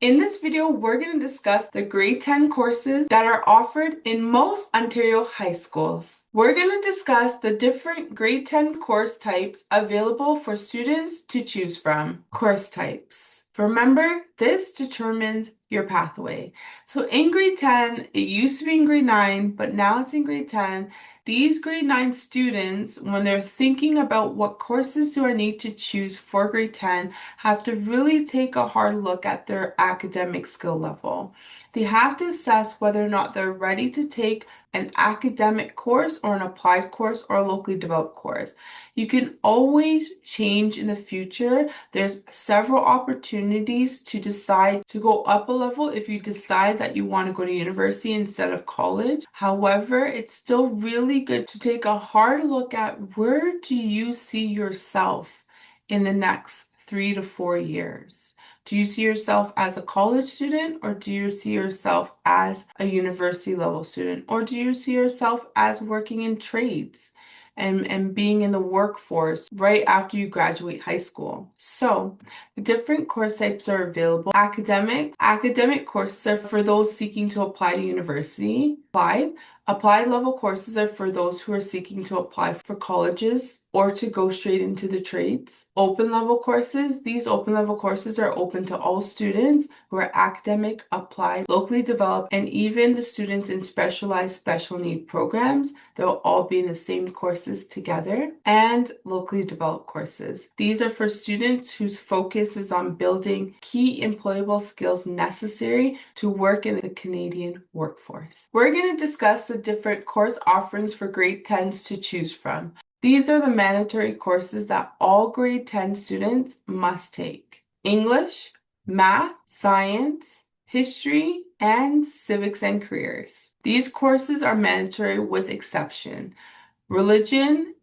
In this video, we're going to discuss the grade 10 courses that are offered in most Ontario high schools. We're going to discuss the different grade 10 course types available for students to choose from. Course types. Remember, this determines your pathway. So in grade 10, it used to be in grade 9, but now it's in grade 10. These grade 9 students, when they're thinking about what courses do I need to choose for grade 10, have to really take a hard look at their academic skill level. They have to assess whether or not they're ready to take an academic course or an applied course or a locally developed course. You can always change in the future. There's several opportunities to decide to go up a level if you decide that you want to go to university instead of college. However, it's still really good to take a hard look at where do you see yourself in the next 3 to 4 years. Do you see yourself as a college student, or do you see yourself as a university level student, or do you see yourself as working in trades and being in the workforce right after you graduate high school? So the different course types are available. Academic courses are for those seeking to apply to university. Applied level courses are for those who are seeking to apply for colleges or to go straight into the trades. Open level courses, these open level courses are open to all students who are academic, applied, locally developed, and even the students in specialized special need programs. They'll all be in the same courses together. And locally developed courses. These are for students whose focus is on building key employable skills necessary to work in the Canadian workforce. We're going to discuss the different course offerings for grade 10s to choose from. These are the mandatory courses that all grade 10 students must take: English, math, science, history, and civics and careers. These courses are mandatory with exception. Religion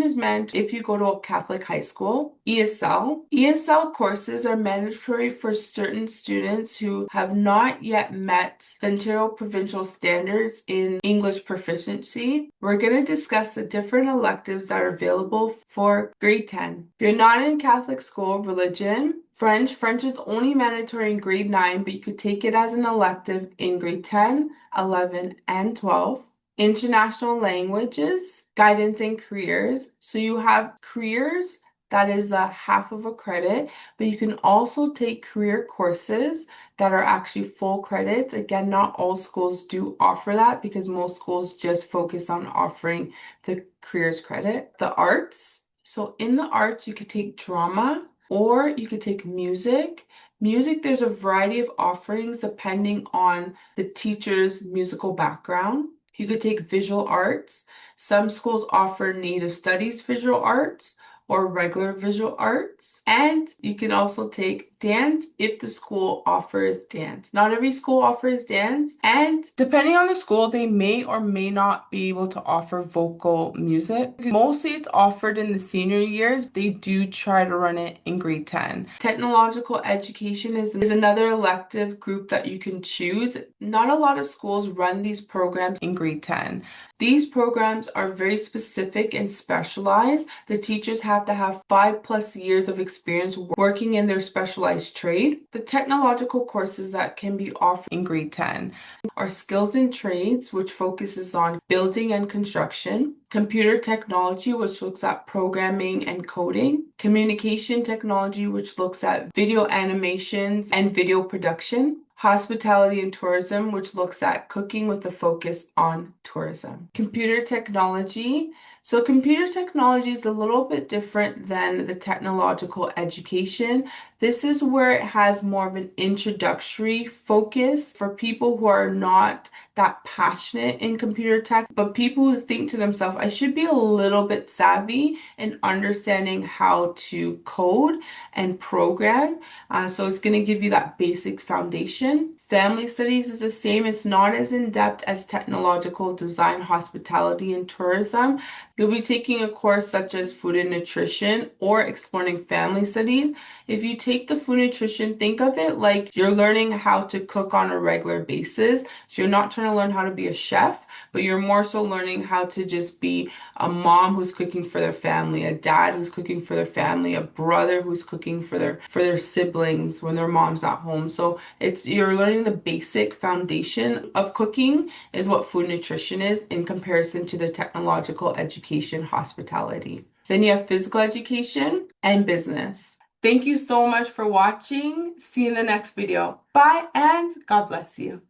is mandatory if you go to a Catholic high school. ESL courses are mandatory for certain students who have not yet met the Ontario provincial standards in English proficiency. We're going to discuss the different electives that are available for grade 10. If you're not in Catholic school, religion, French is only mandatory in grade 9, but you could take it as an elective in grade 10, 11, and 12. International languages, guidance and careers. So you have careers, that is a half of a credit, but you can also take career courses that are actually full credits. Again, not all schools do offer that because most schools just focus on offering the careers credit. The arts. So in the arts, you could take drama or you could take music. There's a variety of offerings depending on the teacher's musical background. You could take visual arts. Some schools offer Native Studies visual arts or regular visual arts. And you can also take dance if the school offers dance. Not every school offers dance. And depending on the school, they may or may not be able to offer vocal music. Mostly it's offered in the senior years. They do try to run it in grade 10. Technological education is another elective group that you can choose. Not a lot of schools run these programs in grade 10. These programs are very specific and specialized. The teachers have to have 5+ years of experience working in their specialized trade. The technological courses that can be offered in grade 10 are skills and trades, which focuses on building and construction, computer technology, which looks at programming and coding, communication technology, which looks at video animations and video production, hospitality and tourism, which looks at cooking with a focus on tourism. Computer technology. So computer technology is a little bit different than the technological education. This is where it has more of an introductory focus for people who are not that passionate in computer tech, but people who think to themselves, I should be a little bit savvy in understanding how to code and program. So it's going to give you that basic foundation. Family studies is the same. It's not as in-depth as technological design, hospitality, and tourism. You'll be taking a course such as food and nutrition or exploring family studies. if you take the food nutrition, think of it like you're learning how to cook on a regular basis. So you're not trying to learn how to be a chef, but you're more so learning how to just be a mom who's cooking for their family, a dad who's cooking for their family, a brother who's cooking for their siblings when their mom's not home. So it's you're learning the basic foundation of cooking is what food nutrition is in comparison to the technological education hospitality. Then you have physical education and business. Thank you so much for watching. See you in the next video. Bye and God bless you.